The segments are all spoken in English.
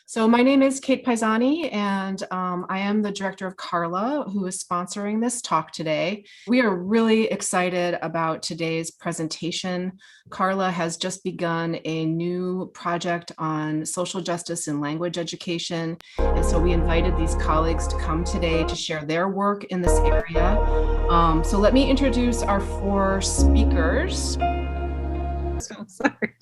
So my name is Kate Paisani, and I am the director of CARLA, who is sponsoring this talk today. We are really excited about today's presentation. CARLA has just begun a new project on social justice and language education, and so we invited these colleagues to come today to share their work in this area. So let me introduce our four speakers. Sorry.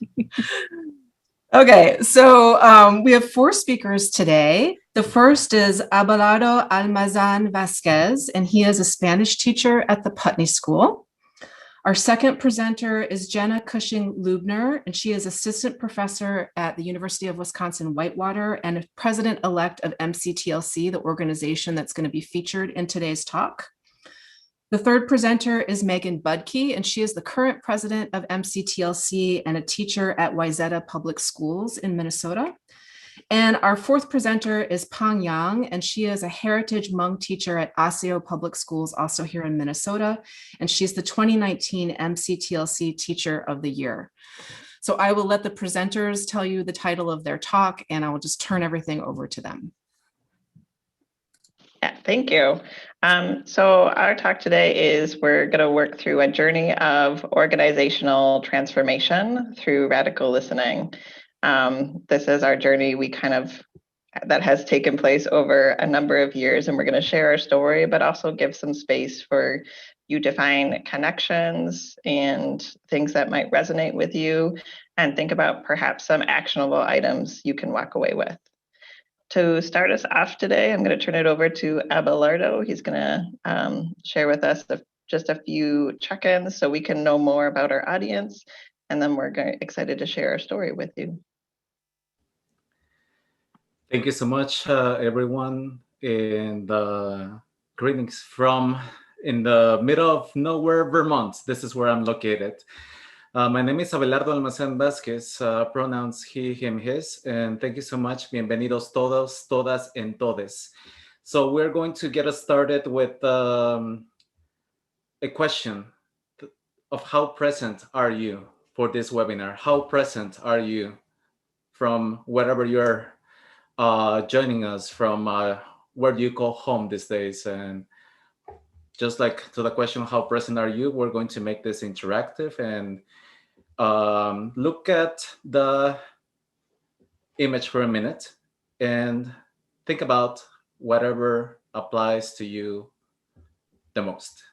Okay, so we have four speakers today. The first is Abelardo Almazán-Vázquez, and he is a Spanish teacher at the Putney School. Our second presenter is Jenna Cushing-Leubner, and she is assistant professor at the University of Wisconsin-Whitewater and president-elect of MCTLC, the organization that's going to be featured in today's talk. The third presenter is Megan Budke, and she is the current president of MCTLC and a teacher at Wayzata Public Schools in Minnesota. And our fourth presenter is Pang Yang, and she is a heritage Hmong teacher at Osseo Public Schools, also here in Minnesota. And she's the 2019 MCTLC Teacher of the Year. So I will let the presenters tell you the title of their talk, and I will just turn everything over to them. Yeah, thank you. So our talk today is we're going to work through a journey of organizational transformation through radical listening. This is our journey that has taken place over a number of years, and we're going to share our story, but also give some space for you to find connections and things that might resonate with you, and think about perhaps some actionable items you can walk away with. To start us off today, I'm going to turn it over to Abelardo. He's going to share with us just a few check-ins so we can know more about our audience, and then we're excited to share our story with you. Thank you so much, everyone, and greetings from in the middle of nowhere, Vermont. This is where I'm located. My name is Abelardo Almazán-Vázquez, pronouns he, him, his, and thank you so much. Bienvenidos todos, todas, and todes. So we're going to get us started with a question of how present are you for this webinar? How present are you from wherever you're joining us from, where do you call home these days? And just like to the question, how present are you? We're going to make this interactive and look at the image for a minute and think about whatever applies to you the most.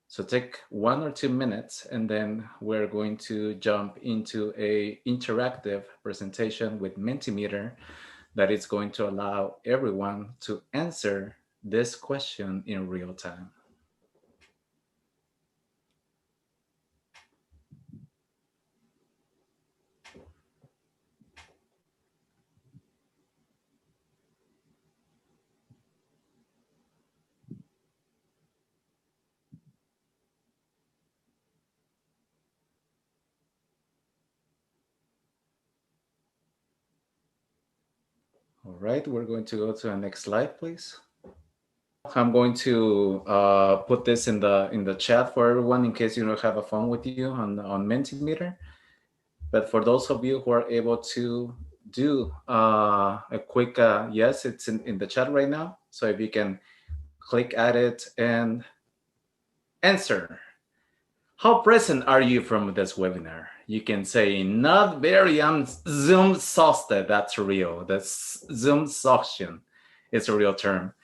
So take 1 or 2 minutes, and then we're going to jump into a interactive presentation with Mentimeter that is going to allow everyone to answer this question in real time. All right, we're going to go to the next slide, please. I'm going to put this in the chat for everyone in case you don't have a phone with you on Mentimeter. But for those of you who are able to do a quick yes, it's in the chat right now. So if you can click at it and answer. How present are you from this webinar? You can say, not very, I'm Zoom exhausted. That's real. That's Zoom exhaustion. It's a real term.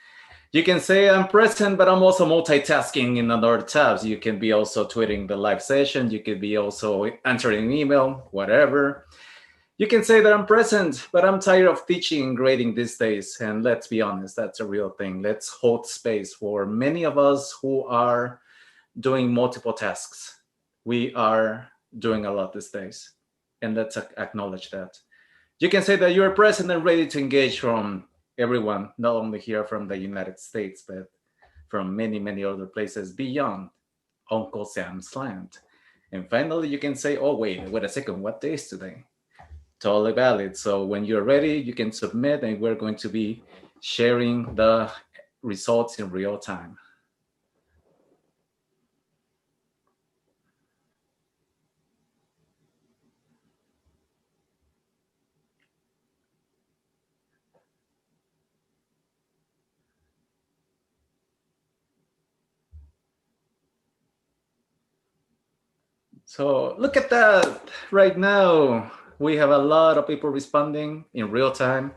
You can say, I'm present, but I'm also multitasking in other tabs. You can be also tweeting the live session. You could be also answering an email, whatever. You can say that I'm present, but I'm tired of teaching and grading these days. And let's be honest, that's a real thing. Let's hold space for many of us who are doing multiple tasks. We are doing a lot these days, and let's acknowledge that. You can say that you're present and ready to engage from everyone, not only here from the United States, but from many, many other places beyond Uncle Sam's land. And finally, you can say, oh, wait a second, what day is today? Totally valid. So when you're ready, you can submit, and we're going to be sharing the results in real time. So look at that right now. We have a lot of people responding in real time,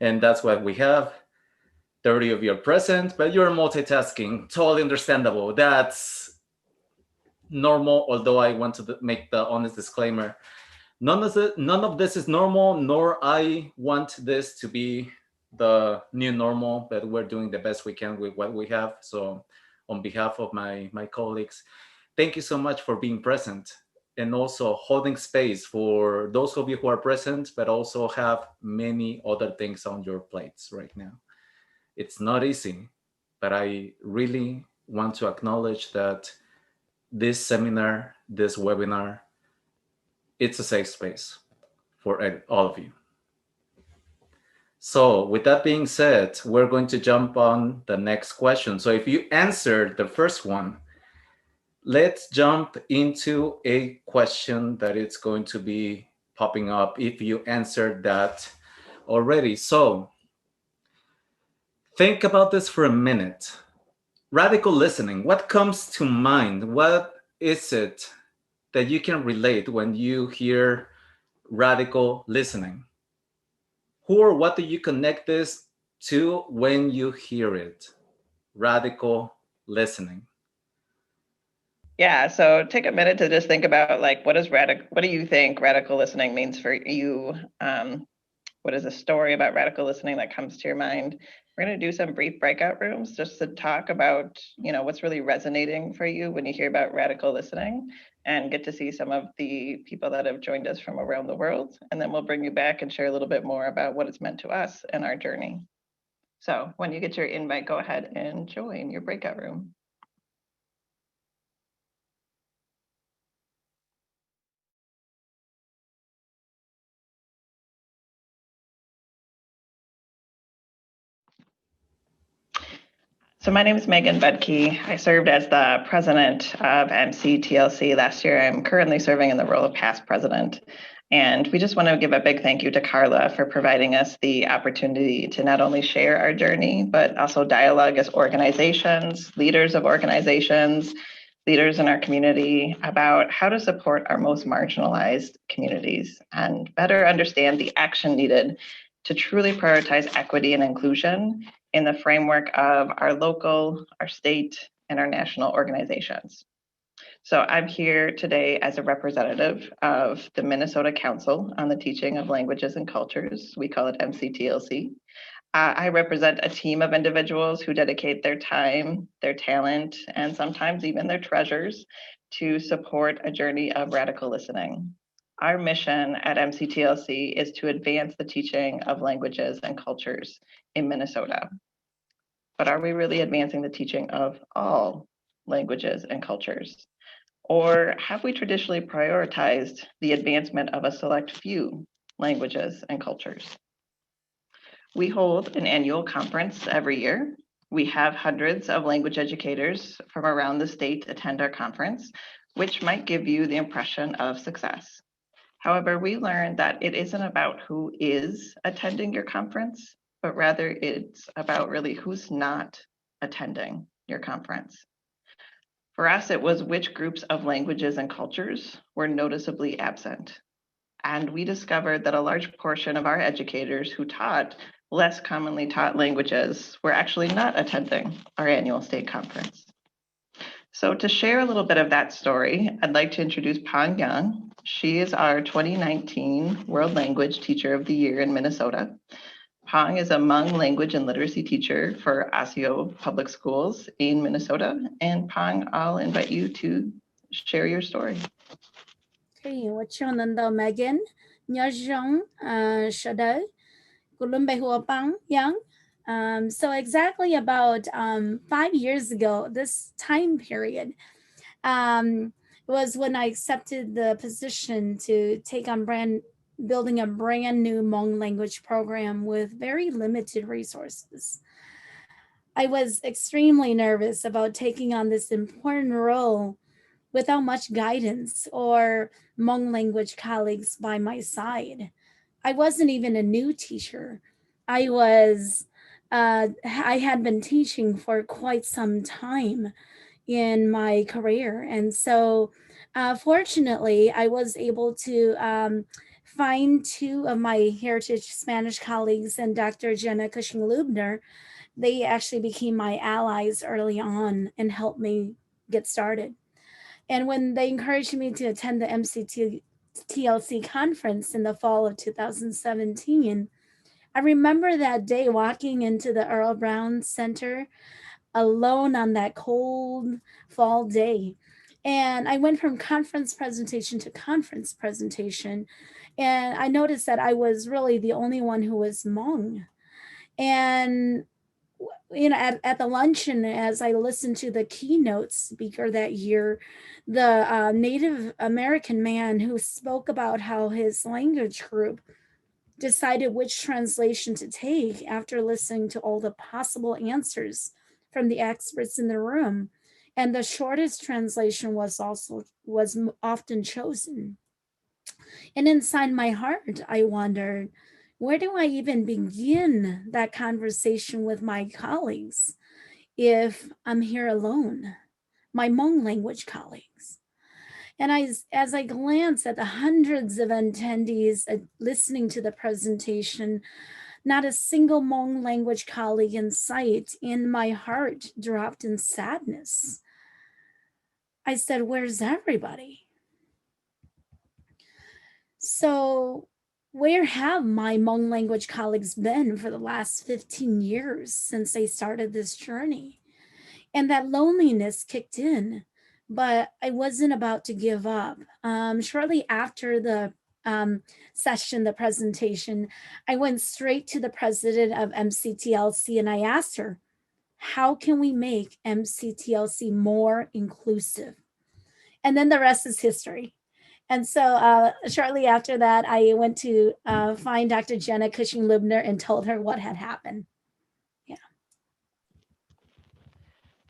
and that's what we have. 30 of you are present, but you're multitasking. Totally understandable. That's normal, although I want to make the honest disclaimer. None of this is normal, nor I want this to be the new normal, but we're doing the best we can with what we have. So on behalf of my colleagues, thank you so much for being present and also holding space for those of you who are present, but also have many other things on your plates right now. It's not easy, but I really want to acknowledge that this seminar, this webinar, it's a safe space for all of you. So with that being said, we're going to jump on the next question. So if you answered the first one, let's jump into a question that it's going to be popping up if you answered that already. So think about this for a minute. Radical listening, what comes to mind? What is it that you can relate when you hear radical listening? Who or what do you connect this to when you hear it? Radical listening. Yeah, so take a minute to just think about like what do you think radical listening means for you? What is a story about radical listening that comes to your mind? We're going to do some brief breakout rooms just to talk about, what's really resonating for you when you hear about radical listening, and get to see some of the people that have joined us from around the world. And then we'll bring you back and share a little bit more about what it's meant to us and our journey. So when you get your invite, go ahead and join your breakout room. So my name is Megan Budke. I served as the president of MCTLC last year. I'm currently serving in the role of past president. And we just want to give a big thank you to CARLA for providing us the opportunity to not only share our journey, but also dialogue as organizations, leaders of organizations, leaders in our community about how to support our most marginalized communities and better understand the action needed to truly prioritize equity and inclusion in the framework of our local, our state, and our national organizations. So I'm here today as a representative of the Minnesota Council on the Teaching of Languages and Cultures. We call it MCTLC. I represent a team of individuals who dedicate their time, their talent, and sometimes even their treasures to support a journey of radical listening. Our mission at MCTLC is to advance the teaching of languages and cultures in Minnesota. But are we really advancing the teaching of all languages and cultures? Or have we traditionally prioritized the advancement of a select few languages and cultures? We hold an annual conference every year. We have hundreds of language educators from around the state attend our conference, which might give you the impression of success. However, we learned that it isn't about who is attending your conference, but rather it's about really who's not attending your conference. For us, it was which groups of languages and cultures were noticeably absent. And we discovered that a large portion of our educators who taught less commonly taught languages were actually not attending our annual state conference. So to share a little bit of that story, I'd like to introduce Pang Yang. She is our 2019 World Language Teacher of the Year in Minnesota. Pang is a Hmong language and literacy teacher for Osseo Public Schools in Minnesota. And Pang, I'll invite you to share your story. Okay, what's your name, Megan? Nhớ rằng Shadow, Kulumbe Hua Pang Yang. So exactly about 5 years ago, this time period, was when I accepted the position to take on building a brand new Hmong language program with very limited resources. I was extremely nervous about taking on this important role without much guidance or Hmong language colleagues by my side. I wasn't even a new teacher. I had been teaching for quite some time in my career. And so Fortunately, I was able to find two of my heritage Spanish colleagues and Dr. Jenna Cushing-Leubner. They actually became my allies early on and helped me get started. And when they encouraged me to attend the MCTLC conference in the fall of 2017, I remember that day walking into the Earl Brown Center alone on that cold fall day. And I went from conference presentation to conference presentation. And I noticed that I was really the only one who was Hmong. And at the luncheon, as I listened to the keynote speaker that year, the Native American man who spoke about how his language group decided which translation to take after listening to all the possible answers from the experts in the room, and the shortest translation was often chosen. And inside my heart, I wondered, where do I even begin that conversation with my colleagues if I'm here alone, my Hmong language colleagues? And as I glance at the hundreds of attendees listening to the presentation, not a single Hmong language colleague in sight, and my heart dropped in sadness. I said, where's everybody? So where have my Hmong language colleagues been for the last 15 years since they started this journey? And that loneliness kicked in, but I wasn't about to give up. Shortly after the session, the presentation, I went straight to the president of MCTLC and I asked her, how can we make MCTLC more inclusive? And then the rest is history. And so shortly after that, I went to find Dr. Jenna Cushing-Leubner and told her what had happened. Yeah.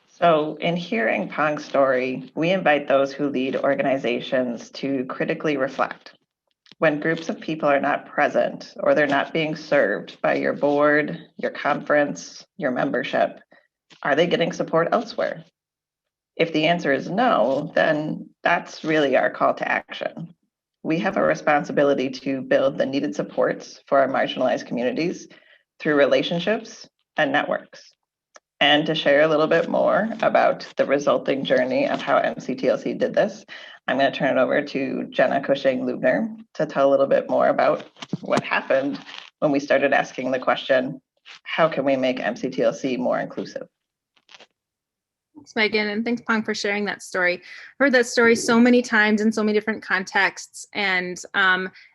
So in hearing Pong's story, we invite those who lead organizations to critically reflect. When groups of people are not present or they're not being served by your board, your conference, your membership, are they getting support elsewhere? If the answer is no, then that's really our call to action. We have a responsibility to build the needed supports for our marginalized communities through relationships and networks. And to share a little bit more about the resulting journey of how MCTLC did this, I'm going to turn it over to Jenna Cushing-Leubner to tell a little bit more about what happened when we started asking the question, how can we make MCTLC more inclusive? Thanks, Megan, and thanks, Pong, for sharing that story. I've heard that story so many times in so many different contexts, and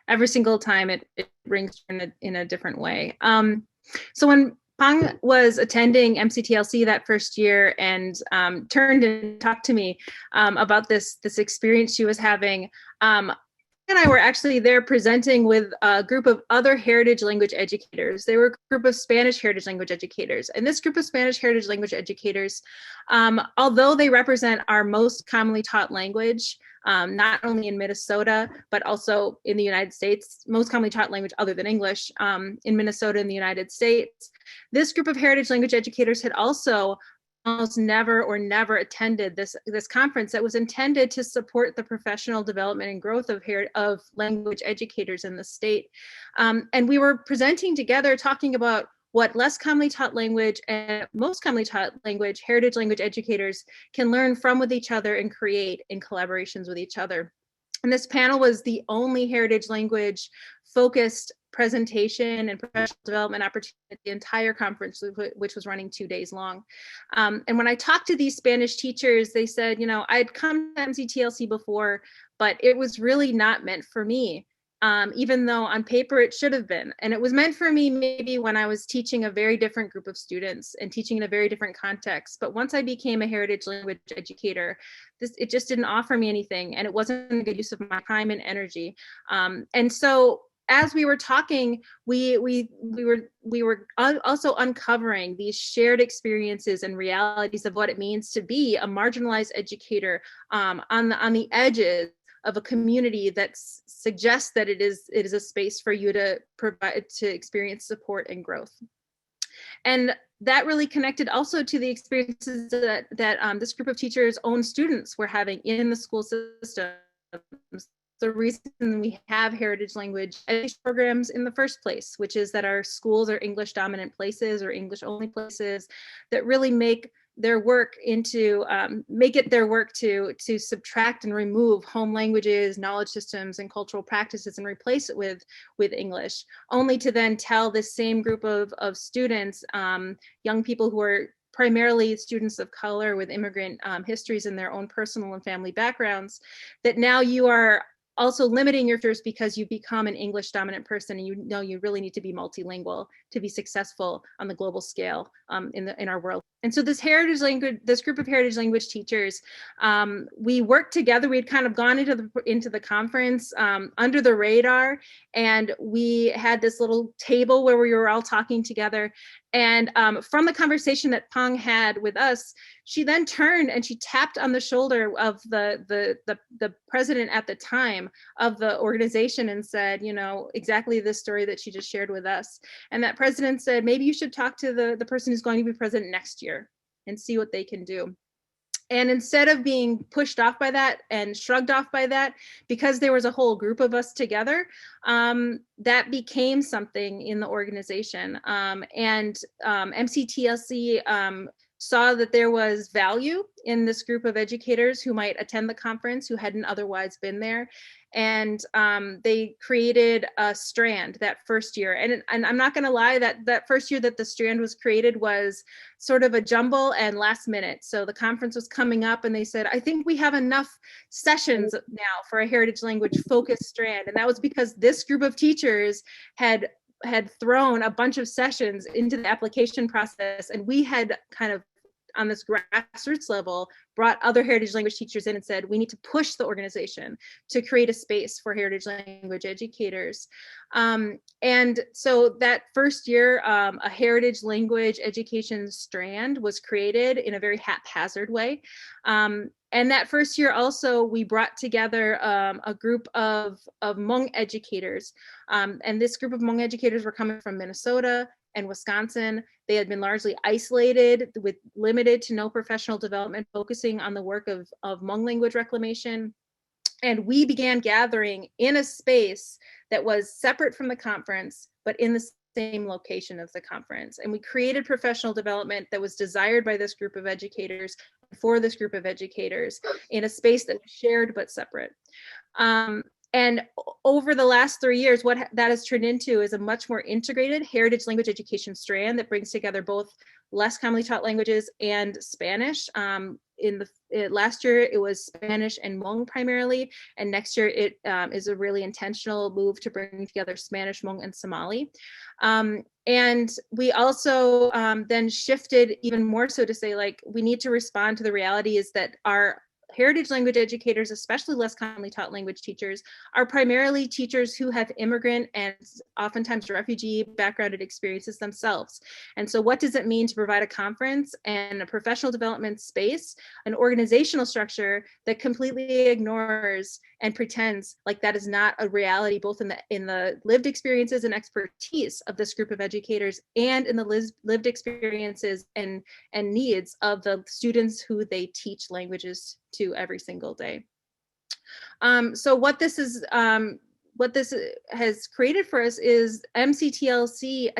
every single time it rings in a different way. So when Pong was attending MCTLC that first year and turned and talked to me about this experience she was having, and I were actually there presenting with a group of other heritage language educators. They were a group of Spanish heritage language educators. And this group of Spanish heritage language educators, although they represent our most commonly taught language, not only in Minnesota, but also in the United States, most commonly taught language other than English in Minnesota and the United States. This group of heritage language educators had also almost never attended this conference that was intended to support the professional development and growth of language educators in the state. And we were presenting together, talking about what less commonly taught language and most commonly taught language, heritage language educators can learn from with each other and create in collaborations with each other. And this panel was the only heritage language focused presentation and professional development opportunity at the entire conference, which was running 2 days long. And when I talked to these Spanish teachers, they said, you know, I'd come to MCTLC before, but it was really not meant for me, even though on paper it should have been. And it was meant for me maybe when I was teaching a very different group of students and teaching in a very different context. But once I became a heritage language educator, it just didn't offer me anything, and it wasn't a good use of my time and energy. And so as we were talking, we were also uncovering these shared experiences and realities of what it means to be a marginalized educator on the edges of a community that suggests that it is a space for you to provide, to experience support and growth. And that really connected also to the experiences that this group of teachers' own students were having in the school system. the reason we have heritage language education programs in the first place, which is that our schools are English dominant places or English only places that really make their work into make it their work to subtract and remove home languages, knowledge systems, and cultural practices and replace it with English, only to then tell this same group of students, young people who are primarily students of color with immigrant histories in their own personal and family backgrounds, that now you are also limiting your fears because you become an English dominant person, and you know you really need to be multilingual to be successful on the global scale in our world. And so this group of heritage language teachers, we worked together. We had kind of gone into the conference under the radar, and we had this little table where we were all talking together. And from the conversation that Pang had with us, she then turned and she tapped on the shoulder of the president at the time of the organization and said, you know, exactly this story that she just shared with us. And that president said, maybe you should talk to the person who's going to be president next year and see what they can do. And instead of being pushed off by that and shrugged off by that, because there was a whole group of us together, that became something in the organization. And MCTLC saw that there was value in this group of educators who might attend the conference who hadn't otherwise been there. And they created a strand that first year. And I'm not going to lie, that first year that the strand was created was sort of a jumble and last minute. So the conference was coming up and they said, I think we have enough sessions now for a heritage language focused strand. And that was because this group of teachers had thrown a bunch of sessions into the application process, and we had kind of on this grassroots level brought other heritage language teachers in and said, we need to push the organization to create a space for heritage language educators. And so that first year, a heritage language education strand was created in a very haphazard way. And that first year also, we brought together a group of Hmong educators. And this group of Hmong educators were coming from Minnesota and Wisconsin. They had been largely isolated with limited to no professional development, focusing on the work of Hmong language reclamation. And we began gathering in a space that was separate from the conference, but in the same location of the conference. And we created professional development that was desired by this group of educators for this group of educators in a space that was shared but separate. And over the last 3 years, what that has turned into is a much more integrated heritage language education strand that brings together both less commonly taught languages and Spanish. Last year, it was Spanish and Hmong primarily, and next year it is a really intentional move to bring together Spanish, Hmong, and Somali. And we also then shifted even more so to say, like, we need to respond to the reality is that our heritage language educators, especially less commonly taught language teachers, are primarily teachers who have immigrant and oftentimes refugee backgrounded experiences themselves. And so what does it mean to provide a conference and a professional development space, an organizational structure that completely ignores and pretends like that is not a reality, both in the lived experiences and expertise of this group of educators and in the lived experiences and needs of the students who they teach languages to every single day. So what this has created for us is MCTLC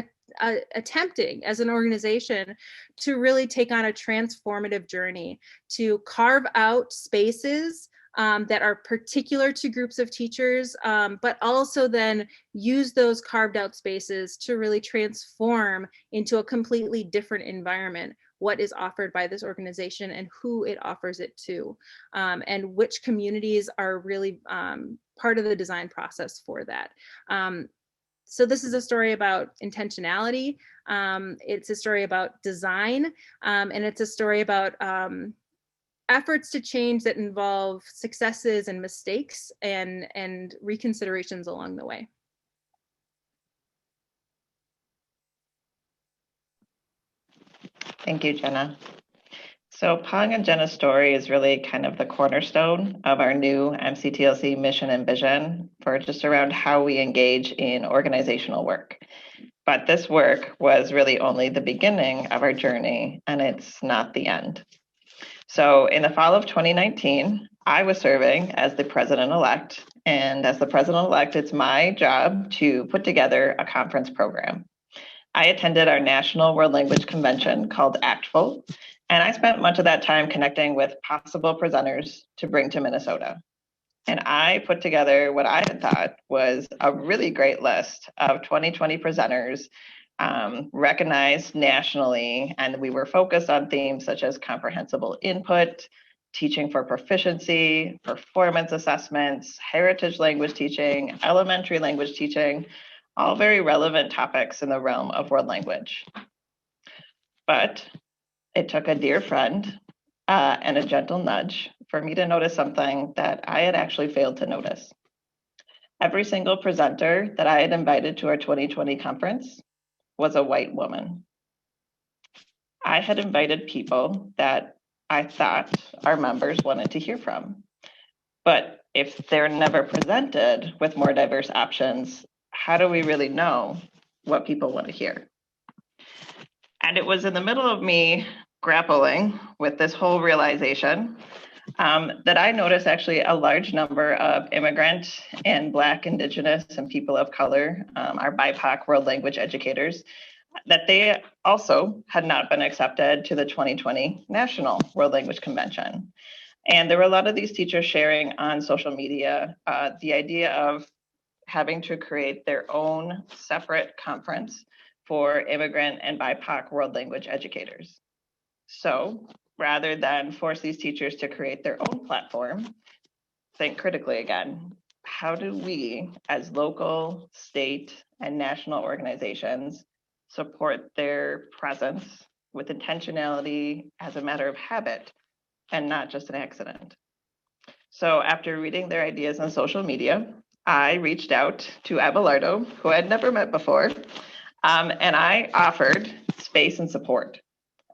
attempting as an organization to really take on a transformative journey to carve out spaces that are particular to groups of teachers, but also then use those carved out spaces to really transform into a completely different environment what is offered by this organization and who it offers it to, and which communities are really part of the design process for that. So this is a story about intentionality. It's a story about design, and it's a story about efforts to change that involve successes and mistakes and reconsiderations along the way. Thank you, Jenna. So Pang and Jenna's story is really kind of the cornerstone of our new MCTLC mission and vision for just around how we engage in organizational work. But this work was really only the beginning of our journey, and it's not the end. So in the fall of 2019, I was serving as the president-elect, and as the president-elect, it's my job to put together a conference program. I attended our National World Language Convention called ACTFul, and I spent much of that time connecting with possible presenters to bring to Minnesota. And I put together what I had thought was a really great list of 2020 presenters recognized nationally, and we were focused on themes such as comprehensible input, teaching for proficiency, performance assessments, heritage language teaching, elementary language teaching, all very relevant topics in the realm of world language. But it took a dear friend and a gentle nudge for me to notice something that I had actually failed to notice. Every single presenter that I had invited to our 2020 conference was a white woman. I had invited people that I thought our members wanted to hear from. But if they're never presented with more diverse options, how do we really know what people want to hear? And it was in the middle of me grappling with this whole realization that I noticed actually a large number of immigrant and Black, Indigenous, and people of color, our BIPOC world language educators, that they also had not been accepted to the 2020 National World Language Convention. And there were a lot of these teachers sharing on social media the idea of having to create their own separate conference for immigrant and BIPOC world language educators. So rather than force these teachers to create their own platform, think critically again. How do we, as local, state, and national organizations, support their presence with intentionality as a matter of habit and not just an accident? So after reading their ideas on social media, I reached out to Abelardo, who I had never met before, and I offered space and support.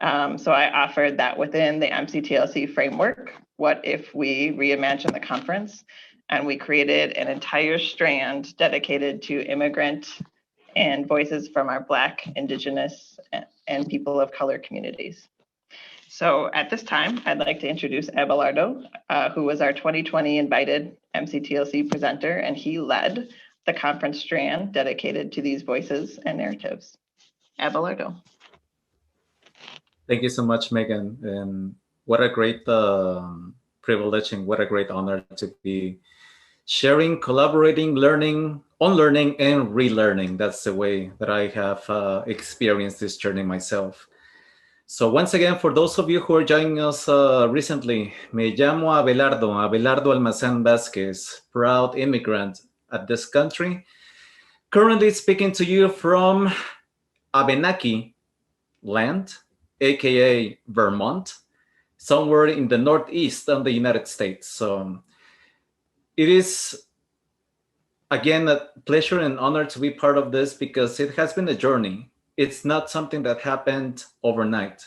So I offered that within the MCTLC framework, what if we reimagine the conference and we created an entire strand dedicated to immigrant and voices from our Black, Indigenous, and people of color communities. So at this time, I'd like to introduce Abelardo, who was our 2020 invited MCTLC presenter, and he led the conference strand dedicated to these voices and narratives. Abelardo. Thank you so much, Megan. And what a great privilege and what a great honor to be sharing, collaborating, learning, unlearning, and relearning. That's the way that I have experienced this journey myself. So once again, for those of you who are joining us recently, me llamo Abelardo Almazán-Vázquez, proud immigrant at this country, currently speaking to you from Abenaki land, aka Vermont, somewhere in the northeast of the United States. So it is, again, a pleasure and honor to be part of this because it has been a journey. It's not something that happened overnight.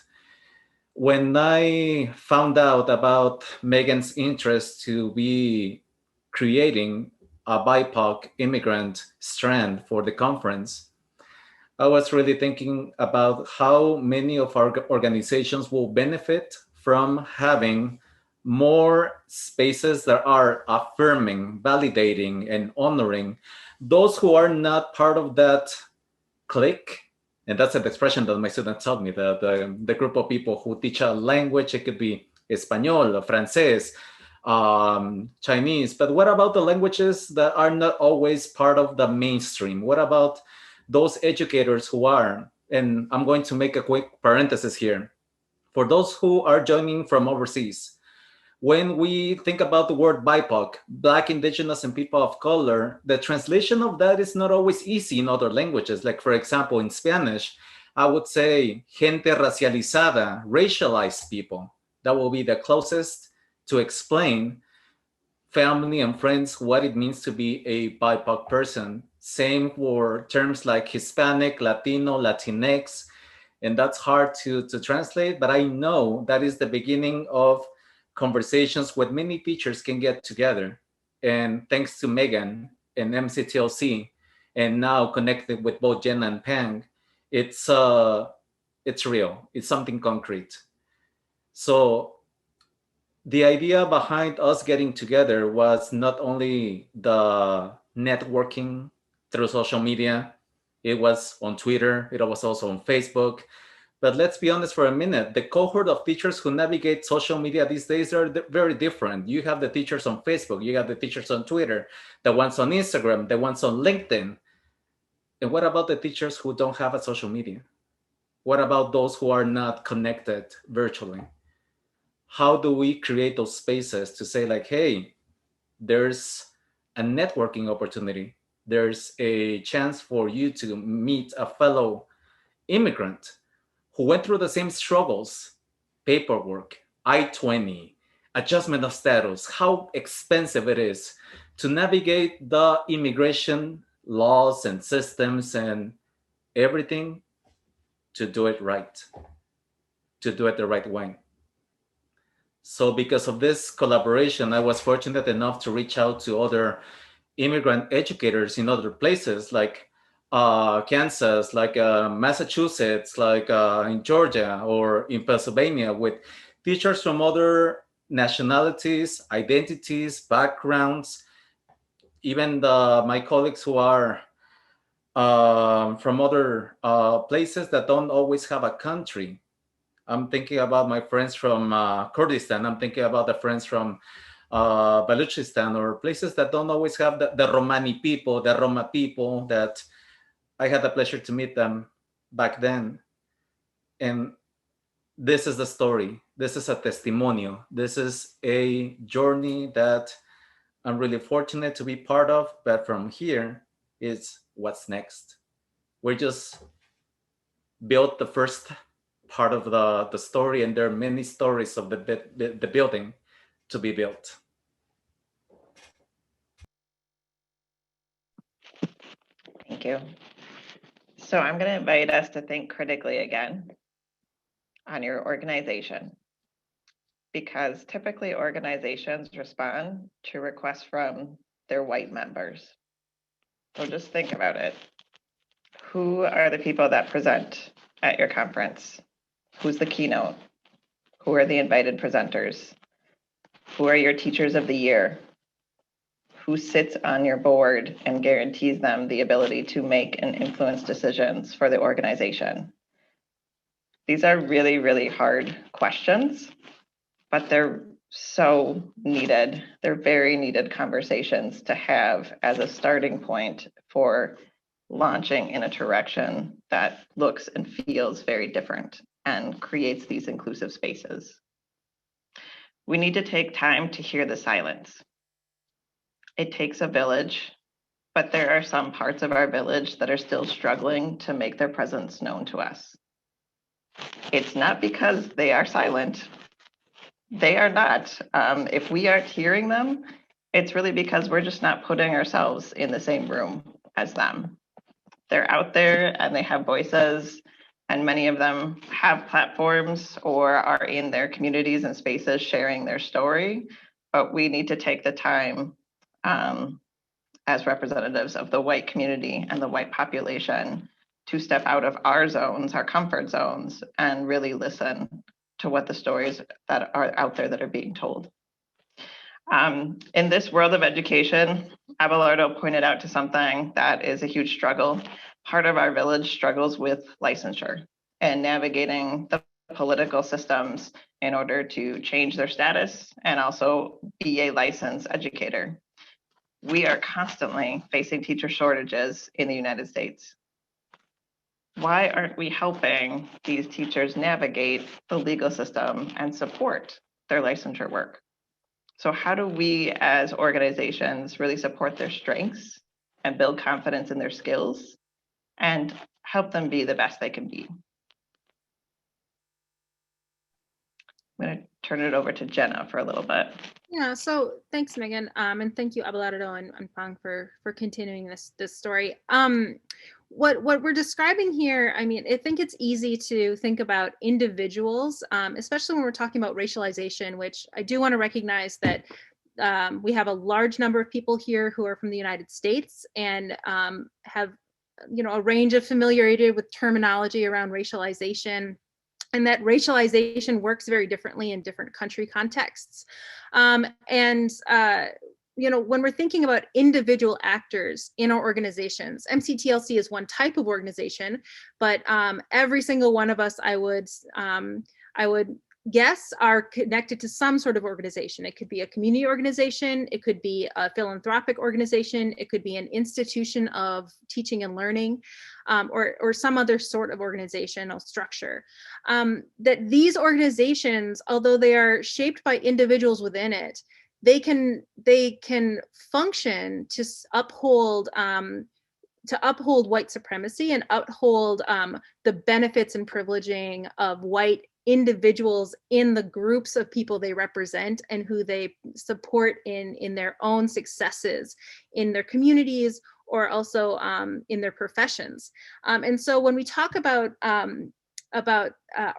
When I found out about Megan's interest to be creating a BIPOC immigrant strand for the conference, I was really thinking about how many of our organizations will benefit from having more spaces that are affirming, validating, and honoring those who are not part of that clique. And that's an expression that my students taught me, the group of people who teach a language. It could be Espanol, Francés, Chinese. But what about the languages that are not always part of the mainstream? What about those educators who are, and I'm going to make a quick parenthesis here, for those who are joining from overseas, when we think about the word BIPOC, Black, Indigenous, and people of color, the translation of that is not always easy in other languages. Like, for example, in Spanish, I would say gente racializada, racialized people. That will be the closest to explain family and friends what it means to be a BIPOC person. Same for terms like Hispanic, Latino, Latinx, and that's hard to translate, but I know that is the beginning of conversations where many teachers can get together. And thanks to Megan and MCTLC, and now connected with both Jen and Pang, it's real. It's something concrete. So the idea behind us getting together was not only the networking through social media, it was on Twitter, it was also on Facebook. But let's be honest for a minute, the cohort of teachers who navigate social media these days are very different. You have the teachers on Facebook, you have the teachers on Twitter, the ones on Instagram, the ones on LinkedIn. And what about the teachers who don't have a social media? What about those who are not connected virtually? How do we create those spaces to say like, hey, there's a networking opportunity. There's a chance for you to meet a fellow immigrant who went through the same struggles, paperwork, I-20, adjustment of status, how expensive it is to navigate the immigration laws and systems and everything, to do it right, to do it the right way. So because of this collaboration, I was fortunate enough to reach out to other immigrant educators in other places like Kansas, like Massachusetts, like in Georgia or in Pennsylvania, with teachers from other nationalities, identities, backgrounds, even my colleagues who are from other places that don't always have a country. I'm thinking about my friends from Kurdistan. I'm thinking about the friends from Baluchistan, or places that don't always have the Romani people, the Roma people that I had the pleasure to meet them back then. And this is the story. This is a testimonial. This is a journey that I'm really fortunate to be part of. But from here is what's next. We're just built the first part of the story, and there are many stories of the building to be built. Thank you. So I'm going to invite us to think critically again on your organization, because typically organizations respond to requests from their white members. So just think about it. Who are the people that present at your conference? Who's the keynote? Who are the invited presenters? Who are your teachers of the year? Who sits on your board and guarantees them the ability to make and influence decisions for the organization? These are really, really hard questions, but they're so needed. They're very needed conversations to have as a starting point for launching in a direction that looks and feels very different and creates these inclusive spaces. We need to take time to hear the silence. It takes a village, but there are some parts of our village that are still struggling to make their presence known to us. It's not because they are silent. They are not. If we aren't hearing them, it's really because we're just not putting ourselves in the same room as them. They're out there and they have voices, and many of them have platforms or are in their communities and spaces sharing their story. But we need to take the time as representatives of the white community and the white population to step out of our zones, our comfort zones, and really listen to what the stories that are out there that are being told. In this world of education, Abelardo pointed out to something that is a huge struggle. Part of our village struggles with licensure and navigating the political systems in order to change their status and also be a licensed educator. We are constantly facing teacher shortages in the United States. Why aren't we helping these teachers navigate the legal system and support their licensure work? So how do we as organizations really support their strengths and build confidence in their skills and help them be the best they can be? I'm going to turn it over to Jenna for a little bit. Yeah, so thanks, Megan. And thank you, Abelardo and Pang, for continuing this story. What we're describing here, I mean, I think it's easy to think about individuals, especially when we're talking about racialization, which I do want to recognize that we have a large number of people here who are from the United States and have, a range of familiarity with terminology around racialization. and that racialization works very differently in different country contexts. You know, when we're thinking about individual actors in our organizations, MCTLC is one type of organization, but every single one of us, I would guess, are connected to some sort of organization. It could be a community organization, it could be a philanthropic organization, it could be an institution of teaching and learning, or some other sort of organizational structure. That these organizations, although they are shaped by individuals within it, they can function to uphold white supremacy and uphold the benefits and privileging of white individuals in the groups of people they represent and who they support in their own successes in their communities, or also in their professions. And so when we talk about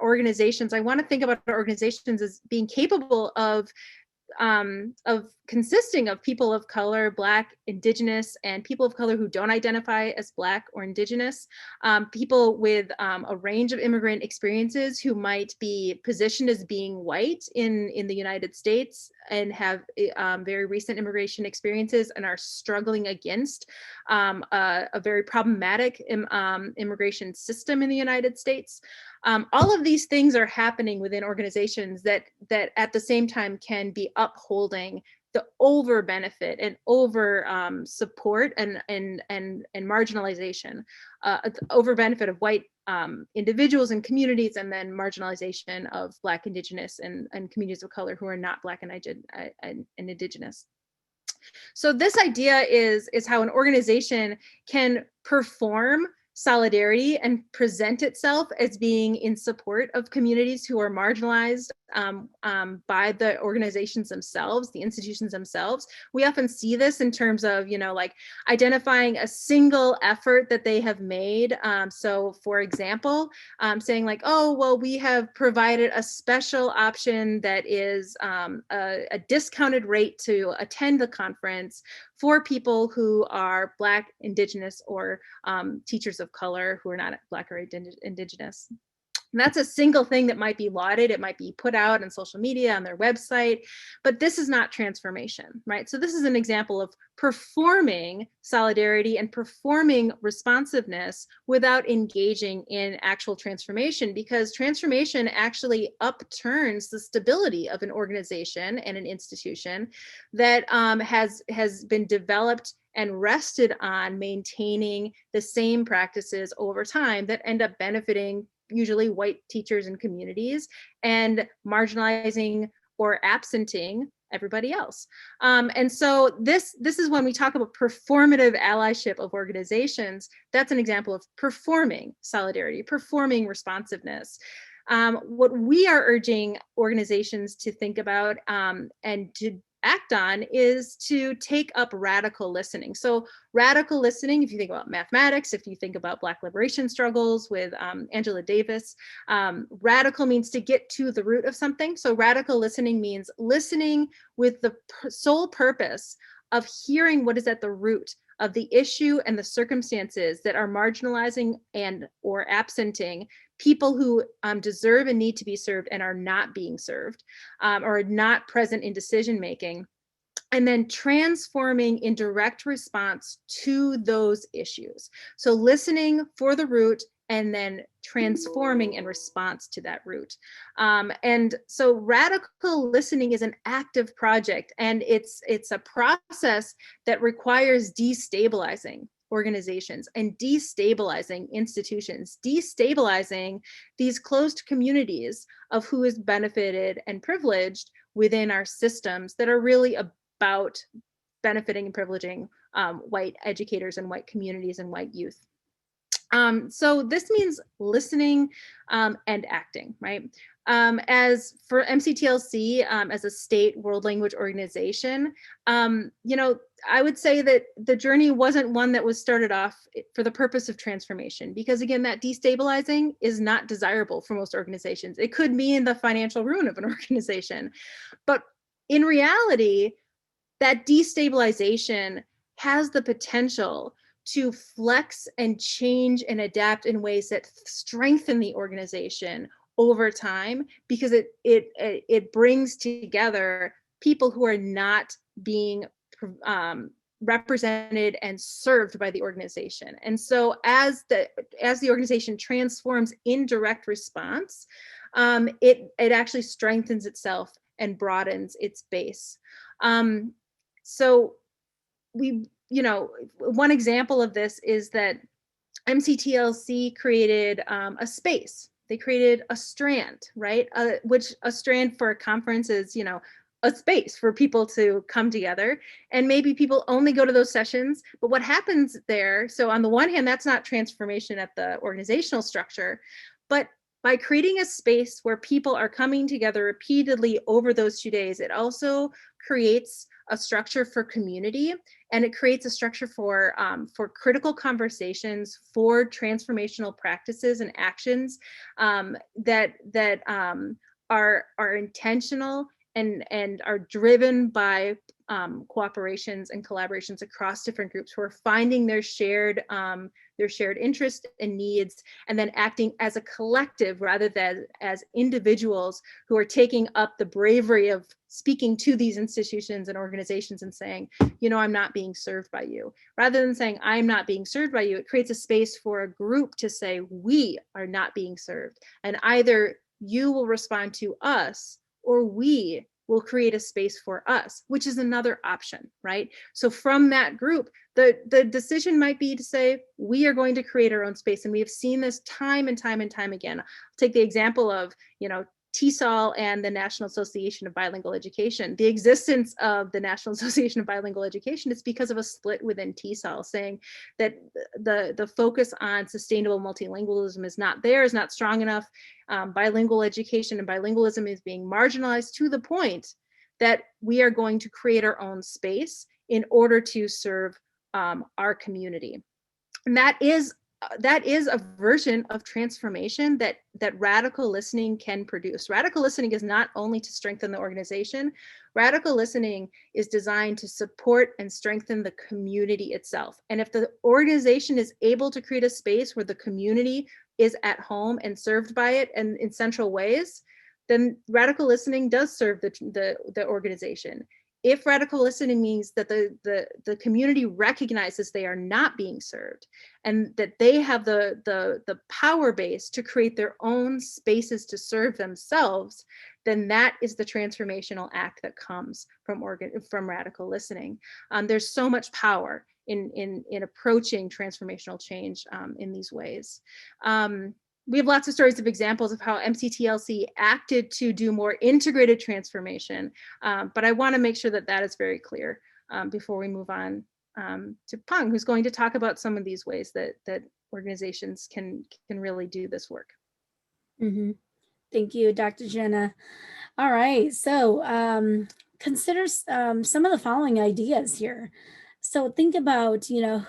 organizations, I want to think about organizations as being capable of consisting of people of color, Black, Indigenous, and people of color who don't identify as Black or Indigenous, people with a range of immigrant experiences who might be positioned as being white in the United States and have very recent immigration experiences and are struggling against a very problematic immigration system in the United States. All of these things are happening within organizations that at the same time can be upholding the over benefit and over support and marginalization, over benefit of white individuals and communities, and then marginalization of Black, Indigenous, and communities of color who are not Black and Indigenous. So this idea is how an organization can perform solidarity and present itself as being in support of communities who are marginalized by the organizations themselves, the institutions themselves. We often see this in terms of, you know, like identifying a single effort that they have made. So for example, saying like, oh, well, we have provided a special option that is a discounted rate to attend the conference for people who are Black, Indigenous, or teachers of color who are not Black or Indigenous. And that's a single thing that might be lauded. It might be put out on social media, on their website, but this is not transformation, right? So this is an example of performing solidarity and performing responsiveness without engaging in actual transformation, because transformation actually upturns the stability of an organization and an institution that has been developed and rested on maintaining the same practices over time that end up benefiting usually white teachers and communities and marginalizing or absenting everybody else. And so this is when we talk about performative allyship of organizations. That's an example of performing solidarity, performing responsiveness. What we are urging organizations to think about and to act on is to take up radical listening. So radical listening, if you think about mathematics, if you think about Black liberation struggles with Angela Davis, radical means to get to the root of something. So radical listening means listening with the sole purpose of hearing what is at the root of the issue and the circumstances that are marginalizing and or absenting people who deserve and need to be served and are not being served, or not present in decision making, and then transforming in direct response to those issues. So listening for the root and then transforming in response to that root. And so radical listening is an active project, and it's a process that requires destabilizing organizations and destabilizing institutions, destabilizing these closed communities of who is benefited and privileged within our systems that are really about benefiting and privileging white educators and white communities and white youth. So this means listening and acting, right? As for MCTLC, as a state world language organization, you know, I would say that the journey wasn't one that was started off for the purpose of transformation, because again, that destabilizing is not desirable for most organizations. It could mean the financial ruin of an organization, but in reality, that destabilization has the potential to flex and change and adapt in ways that strengthen the organization over time, because it brings together people who are not being represented and served by the organization. And so as the organization transforms in direct response, it actually strengthens itself and broadens its base. So one example of this is that MCTLC created a space. They created a strand, right? Which a strand for a conference is, a space for people to come together, and maybe people only go to those sessions. But what happens there, so on the one hand, that's not transformation at the organizational structure, but by creating a space where people are coming together repeatedly over those 2 days, it also creates a structure for community, and it creates a structure for critical conversations, for transformational practices and actions that are intentional and are driven by cooperations and collaborations across different groups who are finding their shared interests and needs, and then acting as a collective rather than as individuals who are taking up the bravery of speaking to these institutions and organizations and saying, I'm not being served by you. Rather than saying, I'm not being served by you, it creates a space for a group to say, we are not being served. And either you will respond to us, or we will create a space for us, which is another option, right? So from that group, the decision might be to say, we are going to create our own space. And we have seen this time and time and time again. I'll take the example of, TESOL and the National Association of Bilingual Education. The existence of the National Association of Bilingual Education is because of a split within TESOL, saying that the focus on sustainable multilingualism is not there, is not strong enough. Bilingual education and bilingualism is being marginalized to the point that we are going to create our own space in order to serve our community. And that is a version of transformation that radical listening can produce. Radical listening is not only to strengthen the organization. Radical listening is designed to support and strengthen the community itself. And if the organization is able to create a space where the community is at home and served by it and in central ways, then radical listening does serve the organization. If radical listening means that the community recognizes they are not being served, and that they have the power base to create their own spaces to serve themselves, then that is the transformational act that comes from radical listening. There's so much power in approaching transformational change in these ways. We have lots of stories of examples of how MCTLC acted to do more integrated transformation, but I want to make sure that is very clear before we move on to Pang, who's going to talk about some of these ways that organizations can really do this work. Mm-hmm. Thank you, Dr. Jenna. All right, so consider some of the following ideas here. So think about,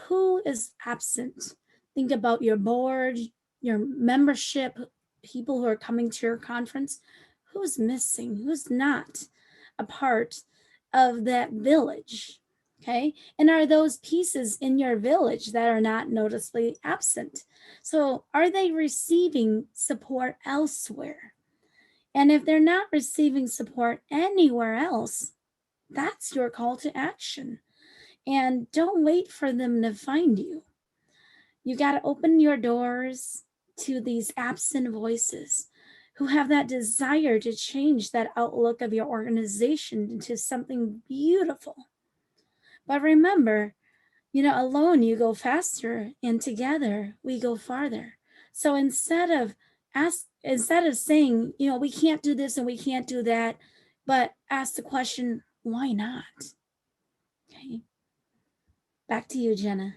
who is absent. Think about your board, your membership, people who are coming to your conference. Who's missing? Who's not a part of that village? Okay, and are those pieces in your village that are not noticeably absent? So are they receiving support elsewhere? And if they're not receiving support anywhere else, that's your call to action. And don't wait for them to find you. You got to open your doors to these absent voices who have that desire to change that outlook of your organization into something beautiful. But remember, alone you go faster, and together we go farther. So instead of saying, we can't do this and we can't do that, but ask the question, why not? Okay. Back to you, Jenna.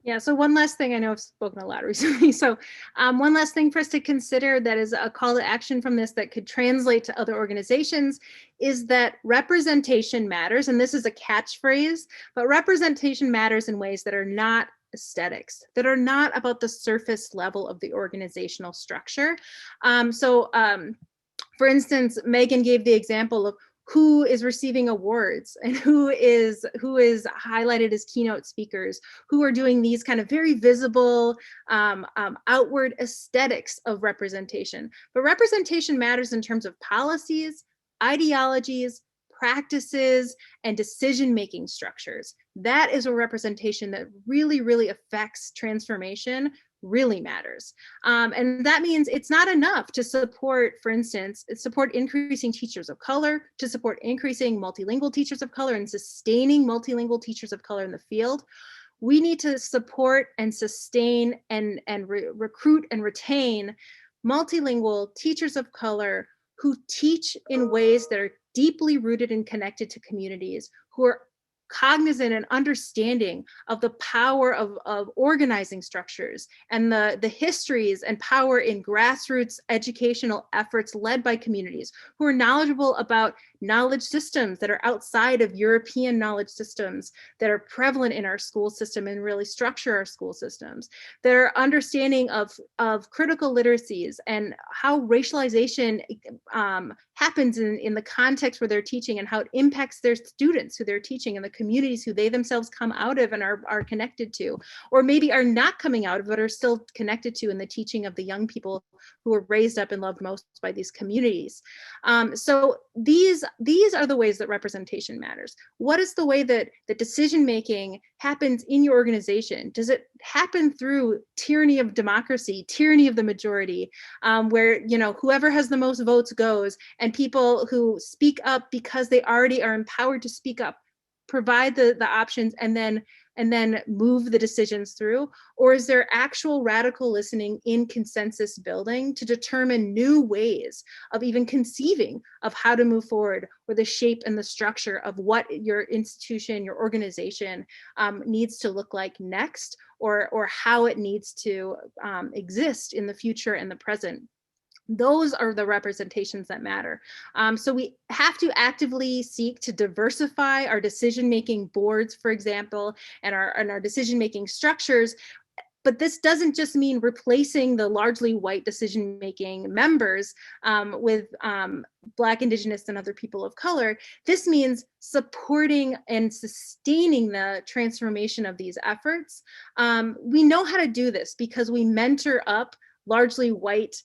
Yeah, so one last thing, I know I've spoken a lot recently. So one last thing for us to consider that is a call to action from this that could translate to other organizations is that representation matters. And this is a catchphrase, but representation matters in ways that are not aesthetics, that are not about the surface level of the organizational structure. For instance, Megan gave the example of who is receiving awards and who is highlighted as keynote speakers, who are doing these kind of very visible outward aesthetics of representation. But representation matters in terms of policies, ideologies, practices, and decision-making structures. That is a representation that really, really affects transformation, really matters. And that means it's not enough to support, for instance, support increasing teachers of color, to support increasing multilingual teachers of color and sustaining multilingual teachers of color in the field. We need to support and sustain and recruit and retain multilingual teachers of color who teach in ways that are deeply rooted and connected to communities, who are cognizant and understanding of the power of organizing structures and the histories and power in grassroots educational efforts led by communities, who are knowledgeable about knowledge systems that are outside of European knowledge systems that are prevalent in our school system and really structure our school systems, that are understanding of critical literacies and how racialization happens in the context where they're teaching and how it impacts their students who they're teaching and the communities who they themselves come out of and are connected to, or maybe are not coming out of but are still connected to in the teaching of the young people who were raised up and loved most by these communities. So these are the ways that representation matters. What is the way that decision making happens in your organization? Does it happen through tyranny of democracy, tyranny of the majority, where whoever has the most votes goes, and people who speak up because they already are empowered to speak up provide the options and then move the decisions through? Or is there actual radical listening in consensus building to determine new ways of even conceiving of how to move forward, or the shape and the structure of what your institution, your organization needs to look like next, or how it needs to exist in the future and the present? Those are the representations that matter. So we have to actively seek to diversify our decision-making boards, for example, and our decision-making structures. But this doesn't just mean replacing the largely white decision-making members with Black, Indigenous, and other people of color. This means supporting and sustaining the transformation of these efforts. We know how to do this because we mentor up largely white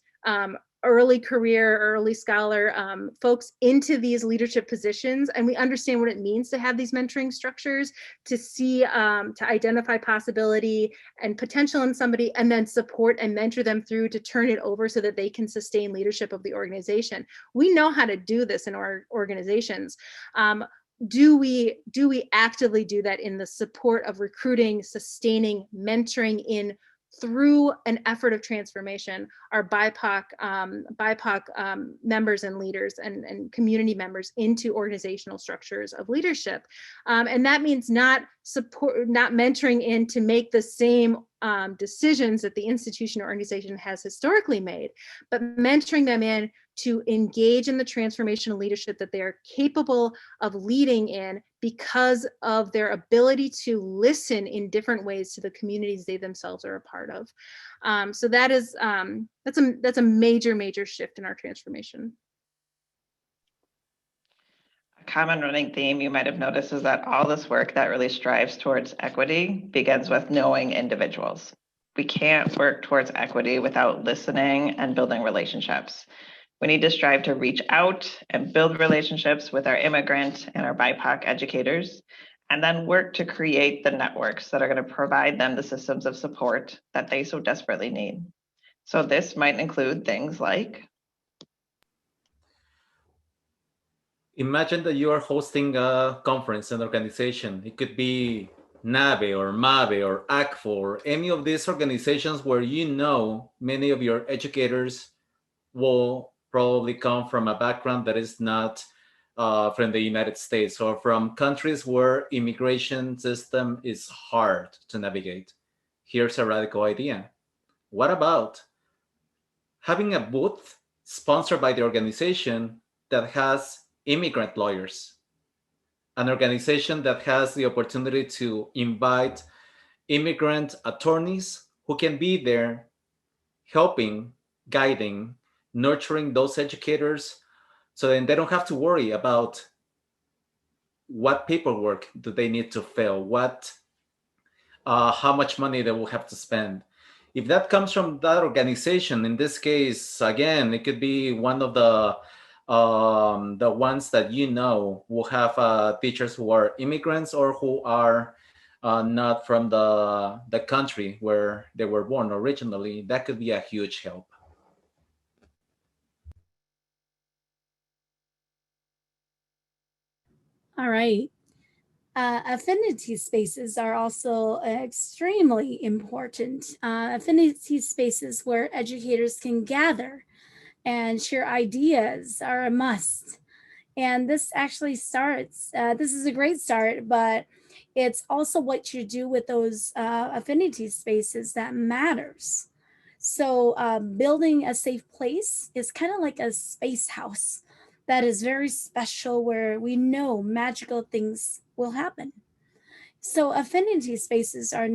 early career, early scholar folks into these leadership positions, and we understand what it means to have these mentoring structures, to see, to identify possibility and potential in somebody, and then support and mentor them through to turn it over so that they can sustain leadership of the organization. We know how to do this in our organizations. Do we actively do that in the support of recruiting, sustaining, mentoring in through an effort of transformation, our BIPOC members and leaders and community members into organizational structures of leadership? And that means not mentoring in to make the same decisions that the institution or organization has historically made, but mentoring them in to engage in the transformational leadership that they are capable of leading in because of their ability to listen in different ways to the communities they themselves are a part of. So that is that's a major shift in our transformation. A common running theme you might have noticed is that all this work that really strives towards equity begins with knowing individuals. We can't work towards equity without listening and building relationships. We need to strive to reach out and build relationships with our immigrant and our BIPOC educators, and then work to create the networks that are going to provide them the systems of support that they so desperately need. So this might include things like, imagine that you are hosting a conference, an organization. It could be NAVE or MAVE or ACFO or any of these organizations where many of your educators will probably come from a background that is not from the United States, or from countries where immigration system is hard to navigate. Here's a radical idea. What about having a booth sponsored by the organization that has immigrant lawyers, an organization that has the opportunity to invite immigrant attorneys who can be there helping, guiding, nurturing those educators, so then they don't have to worry about what paperwork do they need to fill, how much money they will have to spend. If that comes from that organization, in this case, again, it could be one of the ones that will have teachers who are immigrants or who are not from the country where they were born originally. That could be a huge help. All right. Affinity spaces are also extremely important. Affinity spaces where educators can gather and share ideas are a must. And this actually starts, this is a great start, but it's also what you do with those affinity spaces that matters. So building a safe place is kind of like a space house that is very special, where we know magical things will happen. So affinity spaces are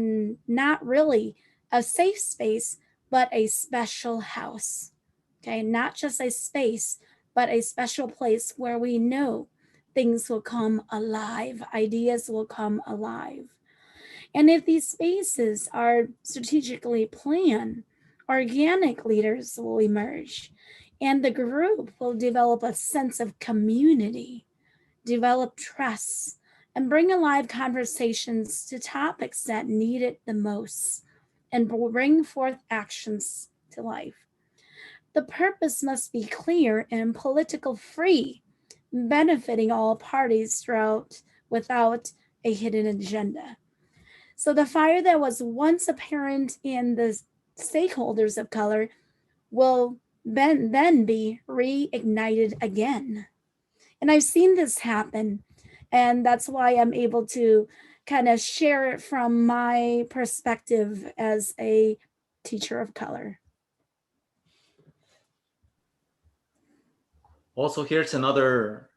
not really a safe space, but a special house. Okay, not just a space, but a special place where we know things will come alive, ideas will come alive. And if these spaces are strategically planned, organic leaders will emerge, and the group will develop a sense of community, develop trust, and bring alive conversations to topics that need it the most, and bring forth actions to life. The purpose must be clear and political free, benefiting all parties throughout without a hidden agenda. So the fire that was once apparent in the stakeholders of color will then be reignited again. And I've seen this happen, and that's why I'm able to kind of share it from my perspective as a teacher of color. Also, here's another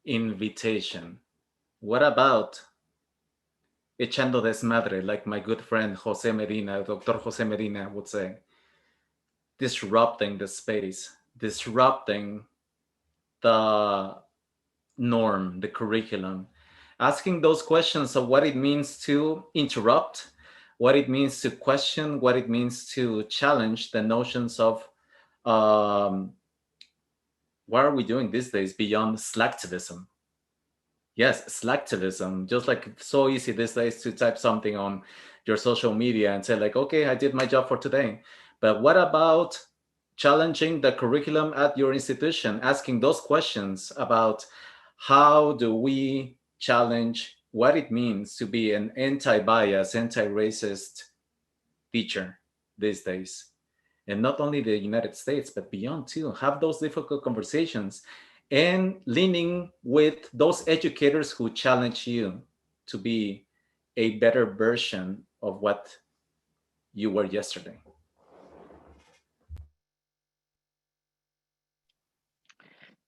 invitation. What about echando desmadre, like my good friend Jose Medina, Dr. Jose Medina would say? Disrupting the space, disrupting the norm, the curriculum, asking those questions of what it means to interrupt, what it means to question, what it means to challenge the notions of what are we doing these days beyond slacktivism? Yes, slacktivism, just like it's so easy these days to type something on your social media and say like, okay, I did my job for today. But what about challenging the curriculum at your institution, asking those questions about how do we challenge what it means to be an anti-bias, anti-racist teacher these days? And not only the United States, but beyond too. Have those difficult conversations and leaning with those educators who challenge you to be a better version of what you were yesterday.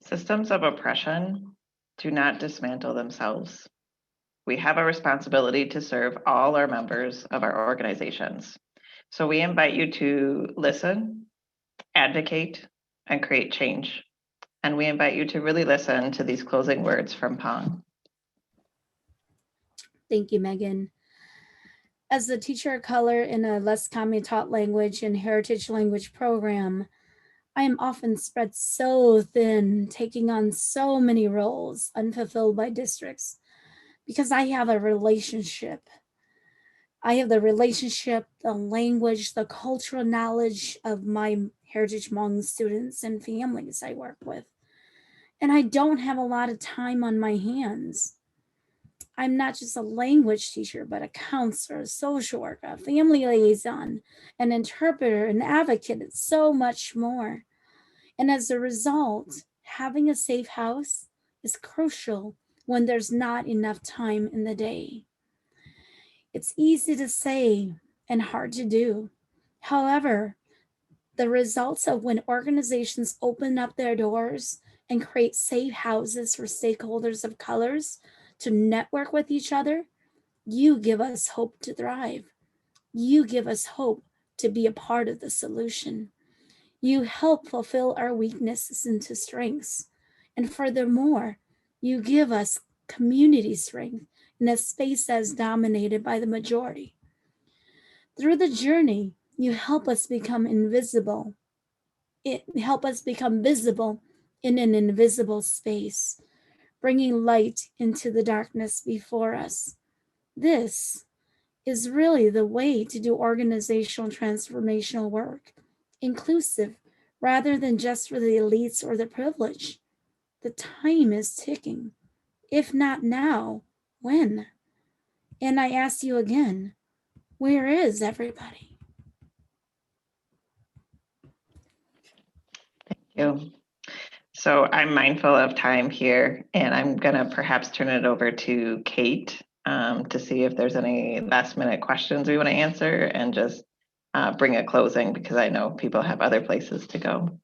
Systems of oppression do not dismantle themselves. We have a responsibility to serve all our members of our organizations. So we invite you to listen, advocate, and create change. And we invite you to really listen to these closing words from Pang. Thank you, Megan. As a teacher of color in a less commonly taught language and heritage language program, I am often spread so thin, taking on so many roles unfulfilled by districts, because I have a relationship. I have the relationship, the language, the cultural knowledge of my heritage Hmong students and families I work with. And I don't have a lot of time on my hands. I'm not just a language teacher, but a counselor, a social worker, a family liaison, an interpreter, an advocate, and so much more. And as a result, having a safe house is crucial when there's not enough time in the day. It's easy to say and hard to do. However, the results of when organizations open up their doors and create safe houses for stakeholders of colors to network with each other, you give us hope to thrive. You give us hope to be a part of the solution. You help fulfill our weaknesses into strengths. And furthermore, you give us community strength in a space that's dominated by the majority. Through the journey, you help us become invisible. Help us become visible in an invisible space, bringing light into the darkness before us. This is really the way to do organizational transformational work, inclusive rather than just for the elites or the privileged. The time is ticking. If not now, when? And I ask you again, where is everybody? Thank you. So I'm mindful of time here, and I'm going to perhaps turn it over to Kate to see if there's any last minute questions we want to answer, and just bring a closing because I know people have other places to go.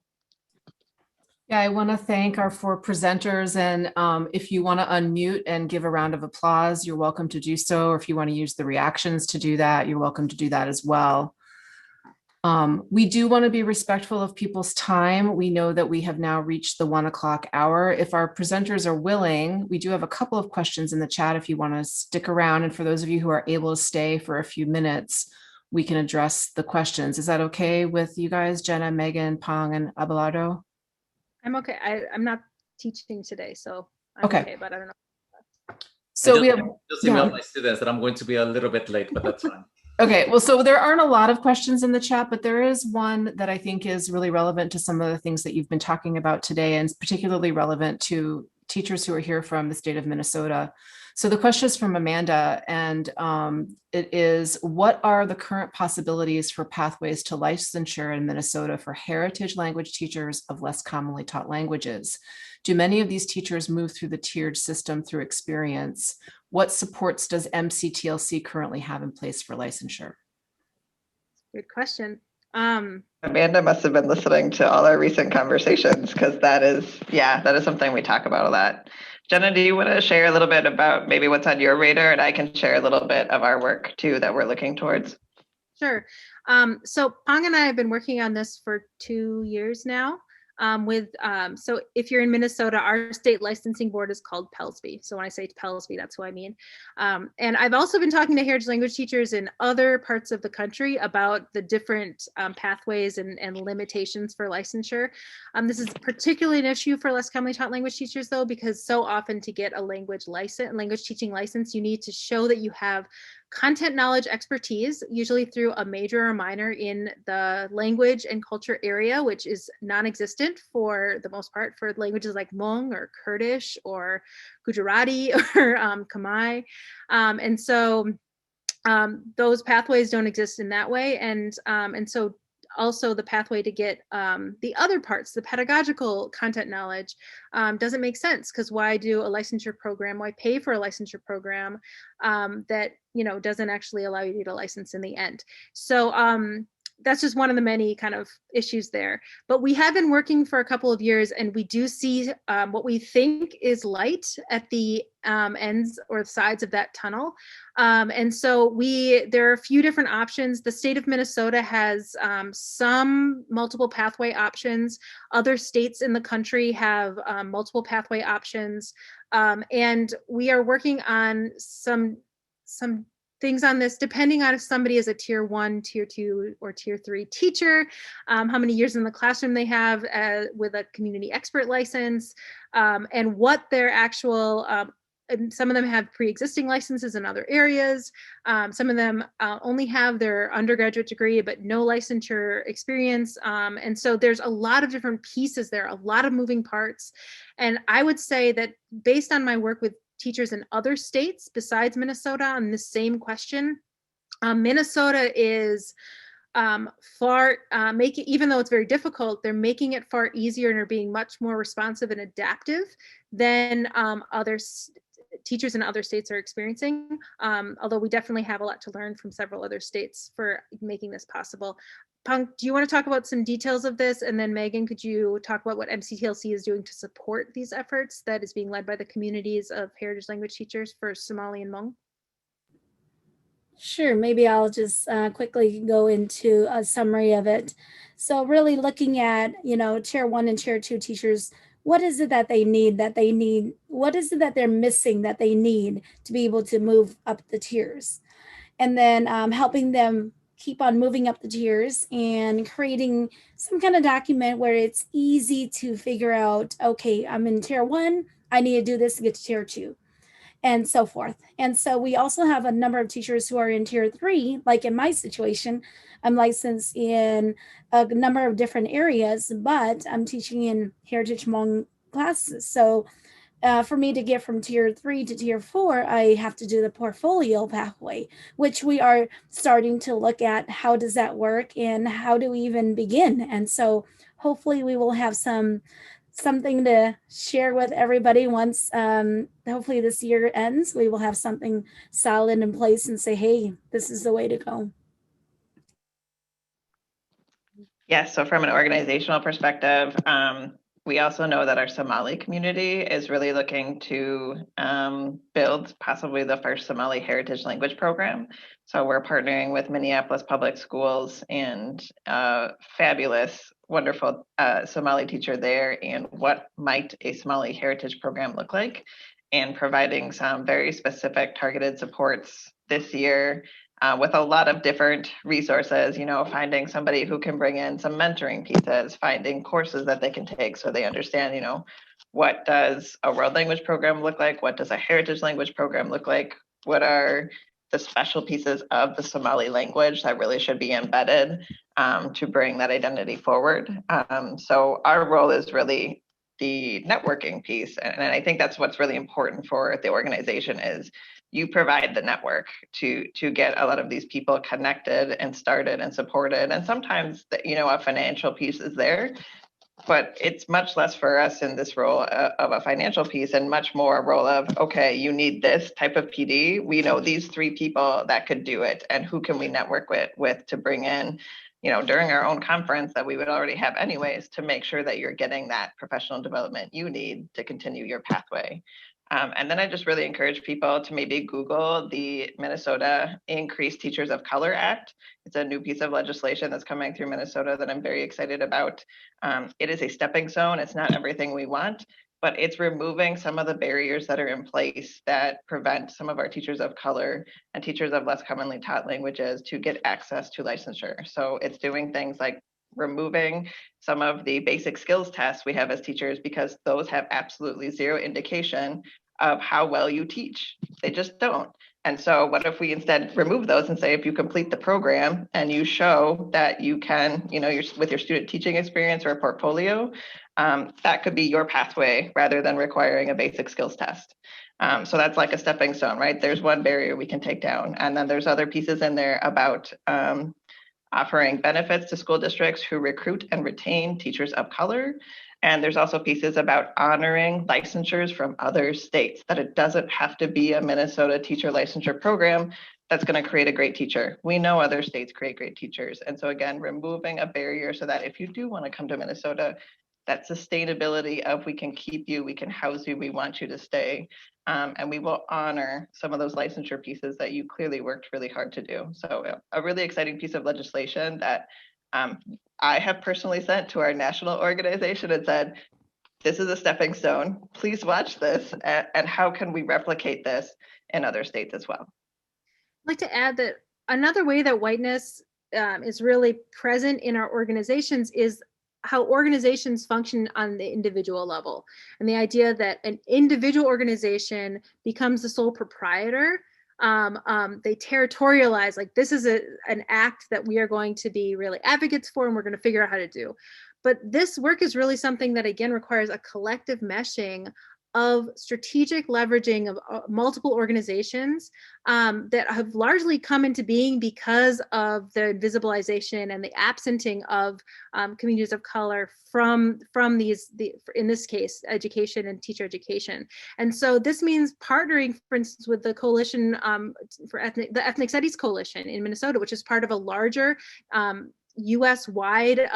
Yeah, I want to thank our 4 presenters, and if you want to unmute and give a round of applause, you're welcome to do so. Or if you want to use the reactions to do that, you're welcome to do that as well. We do want to be respectful of people's time. We know that we have now reached the 1 o'clock hour. If our presenters are willing, we do have a couple of questions in the chat if you want to stick around. And for those of you who are able to stay for a few minutes, we can address the questions. Is that okay with you guys, Jenna, Megan, Pang, and Abelardo? I'm okay. I'm not teaching today, so I'm okay, but I don't know. So we have just emailed my students that I'm going to be a little bit late, but that's fine. Okay, well, so there aren't a lot of questions in the chat, but there is one that I think is really relevant to some of the things that you've been talking about today, and it's particularly relevant to teachers who are here from the state of Minnesota. So the question is from Amanda, and it is, what are the current possibilities for pathways to licensure in Minnesota for heritage language teachers of less commonly taught languages? Do many of these teachers move through the tiered system through experience? What supports does MCTLC currently have in place for licensure? Good question. Amanda must have been listening to all our recent conversations, because that is something we talk about a lot. Jenna, do you want to share a little bit about maybe what's on your radar, and I can share a little bit of our work too that we're looking towards? Sure. So Pang and I have been working on this for 2 years now. So if you're in Minnesota, our state licensing board is called PELSB. So when I say PELSB, that's what I mean. And I've also been talking to heritage language teachers in other parts of the country about the different pathways and limitations for licensure. This is particularly an issue for less commonly taught language teachers, though, because so often to get a language teaching license, you need to show that you have content knowledge expertise, usually through a major or minor in the language and culture area, which is non-existent for the most part for languages like Hmong or Kurdish or Gujarati or Khmer. And so those pathways don't exist in that way. And so also the pathway to get the other parts, the pedagogical content knowledge, doesn't make sense, because why do a licensure program, why pay for a licensure program that doesn't actually allow you to get a license in the end? So that's just one of the many kind of issues there. But we have been working for a couple of years, and we do see what we think is light at the ends or sides of that tunnel. And so there are a few different options. The state of Minnesota has some multiple pathway options. Other states in the country have multiple pathway options. And we are working on some things on this, depending on if somebody is a tier 1, tier 2, or tier 3 teacher, how many years in the classroom they have with a community expert license, and what their actual, and some of them have pre-existing licenses in other areas. Some of them only have their undergraduate degree, but no licensure experience. And so there's a lot of different pieces there, a lot of moving parts. And I would say that based on my work with teachers in other states besides Minnesota on the same question, Minnesota is even though it's very difficult, they're making it far easier and are being much more responsive and adaptive than teachers in other states are experiencing, although we definitely have a lot to learn from several other states for making this possible. Pang, do you want to talk about some details of this? And then Megan, could you talk about what MCTLC is doing to support these efforts that is being led by the communities of heritage language teachers for Somali and Hmong? Sure, maybe I'll just quickly go into a summary of it. So really looking at, tier 1 and tier 2 teachers, what is it that they need, what is it that they're missing that they need to be able to move up the tiers. And then helping them keep on moving up the tiers and creating some kind of document where it's easy to figure out, okay, I'm in tier 1, I need to do this to get to tier 2, and so forth. And so we also have a number of teachers who are in tier 3, like in my situation, I'm licensed in a number of different areas, but I'm teaching in Heritage Hmong classes. So for me to get from tier 3 to tier 4, I have to do the portfolio pathway, which we are starting to look at. How does that work and how do we even begin? And so hopefully we will have something to share with everybody once hopefully this year ends. We will have something solid in place and say, hey, this is the way to go. Yes, so from an organizational perspective, we also know that our Somali community is really looking to build possibly the first Somali heritage language program. So we're partnering with Minneapolis Public Schools and fabulous, wonderful Somali teacher there, and what might a Somali heritage program look like, and providing some very specific targeted supports this year with a lot of different resources, finding somebody who can bring in some mentoring pieces, finding courses that they can take so they understand, what does a world language program look like? What does a heritage language program look like? What are the special pieces of the Somali language that really should be embedded to bring that identity forward? So our role is really the networking piece. And I think that's what's really important for the organization is you provide the network to get a lot of these people connected and started and supported. And sometimes, a financial piece is there, but it's much less for us in this role of a financial piece and much more a role of, okay, you need this type of PD. We know these 3 people that could do it, and who can we network with to bring in, during our own conference that we would already have anyways, to make sure that you're getting that professional development you need to continue your pathway. And then I just really encourage people to maybe Google the Minnesota Increased Teachers of Color Act. It's a new piece of legislation that's coming through Minnesota that I'm very excited about. It is a stepping stone. It's not everything we want, but it's removing some of the barriers that are in place that prevent some of our teachers of color and teachers of less commonly taught languages to get access to licensure. So it's doing things like removing some of the basic skills tests we have as teachers, because those have absolutely zero indication of how well you teach. They just don't. And so what if we instead remove those and say, if you complete the program and you show that you can, with your student teaching experience or a portfolio, that could be your pathway rather than requiring a basic skills test. So that's like a stepping stone, right? There's one barrier we can take down. And then there's other pieces in there about offering benefits to school districts who recruit and retain teachers of color. And there's also pieces about honoring licensures from other states, that it doesn't have to be a Minnesota teacher licensure program that's going to create a great teacher. We know other states create great teachers. And so again, removing a barrier so that if you do want to come to Minnesota, that sustainability of we can keep you, we can house you, we want you to stay. And we will honor some of those licensure pieces that you clearly worked really hard to do. So a really exciting piece of legislation that I have personally sent to our national organization and said, this is a stepping stone. Please watch this. And how can we replicate this in other states as well? I'd like to add that another way that whiteness is really present in our organizations is how organizations function on the individual level, and the idea that an individual organization becomes the sole proprietor. They territorialize, like this is an act that we are going to be really advocates for, and we're going to figure out how to do. But this work is really something that again requires a collective meshing of strategic leveraging of multiple organizations that have largely come into being because of the invisibilization and the absenting of communities of color from these, in this case, education and teacher education. And so this means partnering, for instance, with the Coalition for the Ethnic Studies Coalition in Minnesota, which is part of a larger US-wide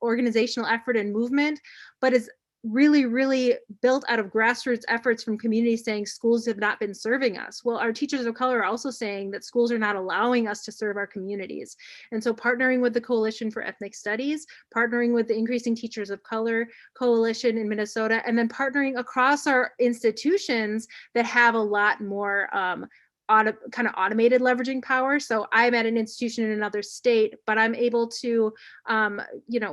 organizational effort and movement, but is really built out of grassroots efforts from communities saying schools have not been serving us. Well, our teachers of color are also saying that schools are not allowing us to serve our communities. And so partnering with the Coalition for Ethnic Studies, partnering with the Increasing Teachers of Color Coalition in Minnesota, and then partnering across our institutions that have a lot more kind of automated leveraging power. So I'm at an institution in another state, but I'm able to,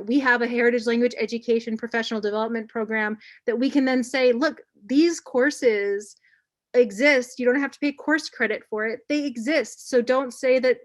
we have a heritage language education professional development program that we can then say, look, these courses exist. You don't have to pay course credit for it. They exist. So don't say that,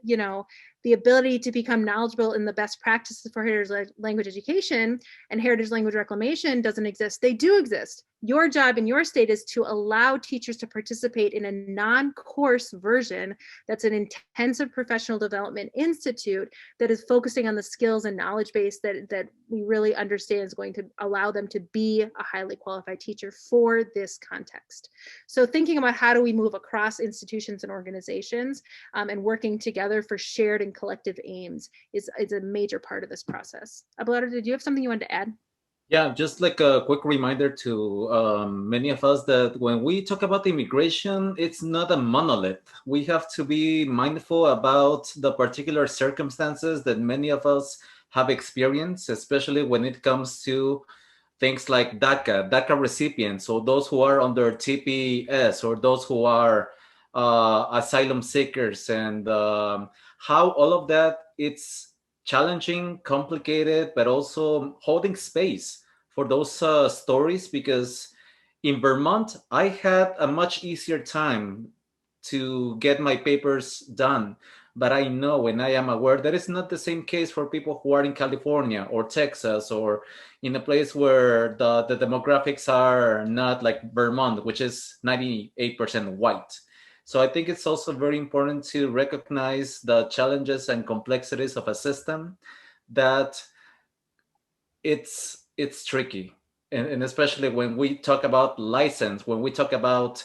the ability to become knowledgeable in the best practices for heritage language education and heritage language reclamation doesn't exist. They do exist. Your job in your state is to allow teachers to participate in a non-course version that's an intensive professional development institute that is focusing on the skills and knowledge base that we really understand is going to allow them to be a highly qualified teacher for this context. So thinking about how do we move across institutions and organizations and working together for shared and collective aims is a major part of this process. Abelardo, did you have something you wanted to add? Yeah, just like a quick reminder to many of us that when we talk about immigration, it's not a monolith. We have to be mindful about the particular circumstances that many of us have experienced, especially when it comes to things like DACA recipients, or those who are under TPS, or those who are asylum seekers, and how all of that, it's challenging, complicated, but also holding space for those stories, because in Vermont, I had a much easier time to get my papers done. But I know, and I am aware that it's not the same case for people who are in California or Texas, or in a place where the demographics are not like Vermont, which is 98% white. So I think it's also very important to recognize the challenges and complexities of a system that it's tricky. And especially when we talk about license, when we talk about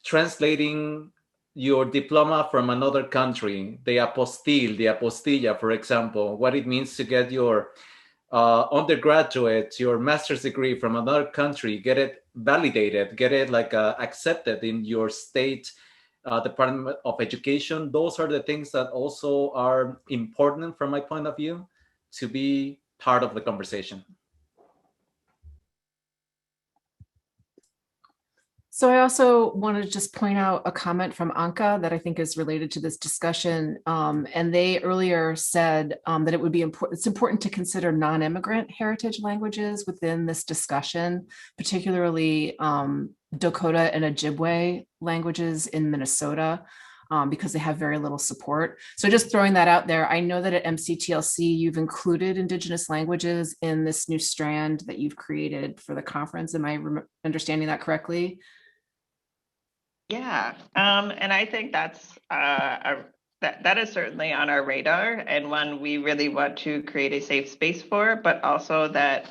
translating your diploma from another country, the apostille, the apostilla, for example, what it means to get your undergraduate, your master's degree from another country, get it validated, get it like accepted in your state Department of Education. Those are the things that also are important from my point of view to be part of the conversation. So I also want to just point out a comment from Anka that I think is related to this discussion. And they earlier said that it would be important. It's important to consider non-immigrant heritage languages within this discussion, particularly Dakota and Ojibwe languages in Minnesota, because they have very little support. So just throwing that out there, I know that at MCTLC, you've included Indigenous languages in this new strand that you've created for the conference. Am I understanding that correctly? Yeah, and I think that's that is certainly on our radar, and one we really want to create a safe space for, but also that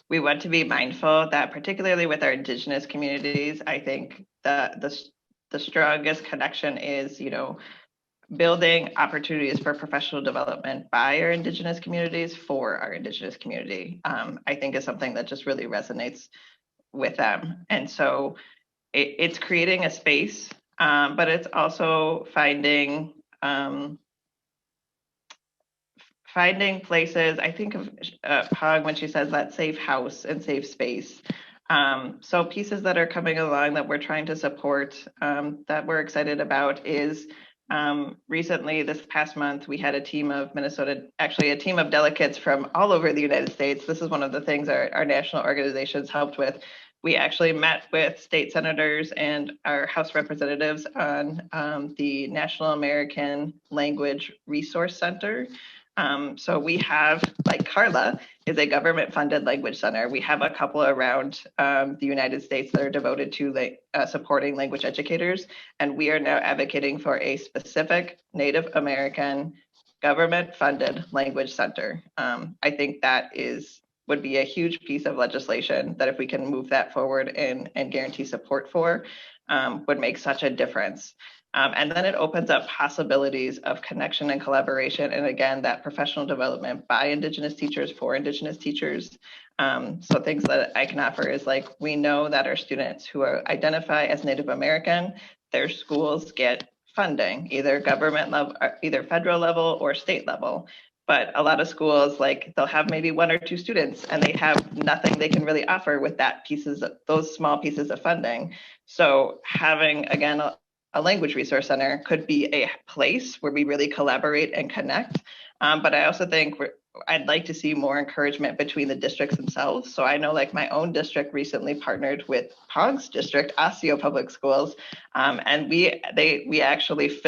we want to be mindful that, particularly with our Indigenous communities, I think the strongest connection is, building opportunities for professional development by our Indigenous communities for our Indigenous community. I think is something that just really resonates with them, and so it's creating a space, but it's also finding places. I think of Pog when she says that safe house and safe space. So pieces that are coming along that we're trying to support, that we're excited about is recently, this past month, we had a team of Minnesota, actually a team of delegates from all over the United States. This is one of the things our national organizations helped with. We actually met with state senators and our House representatives on the National American Language Resource Center. So we have, like CARLA is a government-funded language center. We have a couple around the United States that are devoted to supporting language educators, and we are now advocating for a specific Native American government-funded language center. I think that would be a huge piece of legislation that, if we can move that forward and guarantee support for, would make such a difference. And then it opens up possibilities of connection and collaboration. And again, that professional development by Indigenous teachers for Indigenous teachers. So things that I can offer is like, we know that our students who identify as Native American, their schools get funding, either government level, either federal level or state level. But a lot of schools, like they'll have maybe 1 or 2 students and they have nothing they can really offer with those small pieces of funding. So having, again, a language resource center could be a place where we really collaborate and connect. But I also think I'd like to see more encouragement between the districts themselves. So I know like my own district recently partnered with Pog's district, Osseo Public Schools, and we actually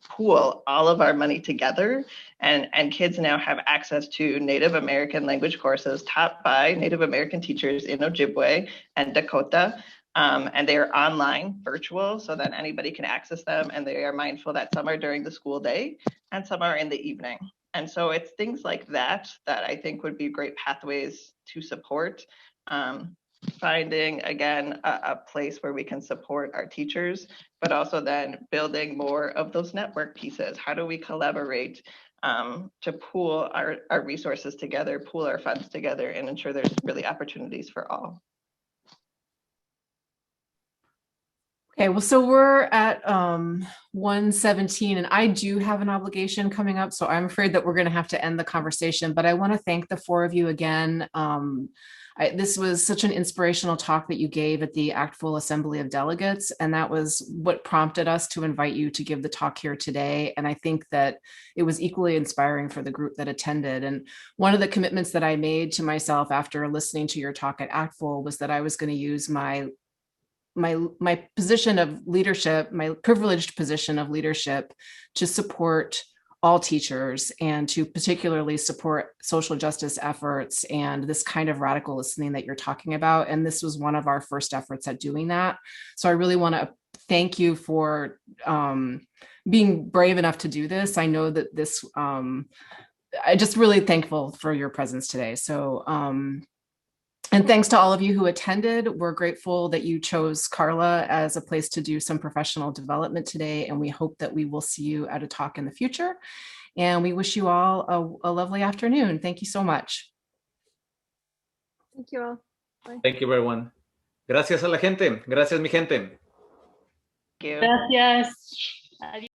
pool all of our money together, and kids now have access to Native American language courses taught by Native American teachers in Ojibwe and Dakota. And they are online, virtual, so that anybody can access them, and they are mindful that some are during the school day and some are in the evening. And so it's things like that that I think would be great pathways to support. Finding, again, a place where we can support our teachers, but also then building more of those network pieces. How do we collaborate to pool our resources together, pool our funds together, and ensure there's really opportunities for all? Okay, well, so we're at 1:17, and I do have an obligation coming up, so I'm afraid that we're going to have to end the conversation, but I want to thank the 4 of you again. This was such an inspirational talk that you gave at the ACTFL Assembly of Delegates, and that was what prompted us to invite you to give the talk here today. And I think that it was equally inspiring for the group that attended. And one of the commitments that I made to myself after listening to your talk at ACTFL was that I was going to use my position of leadership, my privileged position of leadership, to support all teachers and to particularly support social justice efforts and this kind of radical listening that you're talking about. And this was one of our first efforts at doing that. So I really want to thank you for being brave enough to do this. I know that this, I'm just really thankful for your presence today. So, and thanks to all of you who attended. We're grateful that you chose CARLA as a place to do some professional development today, and we hope that we will see you at a talk in the future. And we wish you all a lovely afternoon. Thank you so much. Thank you all. Bye. Thank you, everyone. Gracias a la gente. Gracias, mi gente. Thank you. Gracias. Adiós.